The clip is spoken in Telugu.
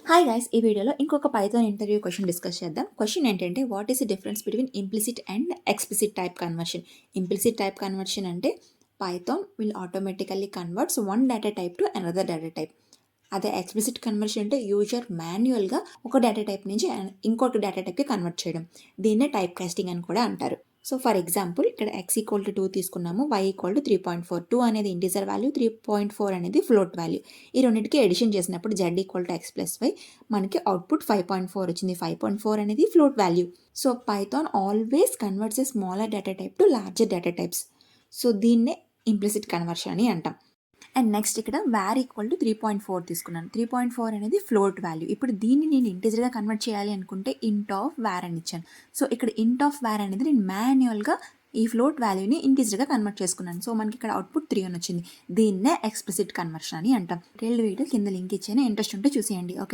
హాయ్ గైస్, ఈ వీడియోలో ఇంకొక పైథాన్ ఇంటర్వ్యూ క్వశ్చన్ డిస్కస్ చేద్దాం. క్వశ్చన్ ఏంటంటే what is the difference between implicit and explicit type conversion. Implicit type conversion అంటే Python will automatically converts one data type to another data type. అదే ఎక్స్ప్లిసిట్ కన్వర్షన్ అంటే యూజర్ మాన్యువల్గా ఒక డేటా టైప్ నుంచి ఇంకొక డేటా టైప్కి కన్వర్ట్ చేయడం. దీన్నే టైప్ కాస్టింగ్ అని కూడా అంటారు. సో ఫర్ ఎగ్జాంపుల్ ఇక్కడ x=2 తీసుకున్నాము, y=3.4. 2 అనేది ఇంటిజర్ వాల్యూ, 3.4 అనేది ఫ్లోట్ వాల్యూ. ఈ రెండింటికి ఎడిషన్ చేసినప్పుడు z=x+y మనకి అవుట్పుట్ 5.4 వచ్చింది. 5.4 అనేది float value. So Python always converts a smaller data type to larger data types. So దీన్నే ఇంప్లిసిట్ కన్వర్షన్ అని అంటాం. అండ్ నెక్స్ట్ ఇక్కడ var = 3.4 తీసుకున్నాను. 3.4 అనేది ఫ్లోట్ వాల్యూ. ఇప్పుడు దీన్ని నేను ఇంటిజర్గా కన్వర్ట్ చేయాలి అనుకుంటే int of var అని ఇచ్చాను. సో ఇక్కడ int of var అనేది నేను మాన్యువల్గా ఈ ఫ్లోట్ వాల్యూని ఇంటిజర్గా కన్వర్ట్ చేసుకున్నాను. సో మనకి ఇక్కడ అవుట్పుట్ 3 అని వచ్చింది. దీన్నే ఎక్స్ప్లిసిట్ కన్వర్షన్ అని అంటాం. వీడియో కింద లింక్ ఇచ్చాను, ఇంట్రెస్ట్ ఉంటే చూసేయండి. ఓకే.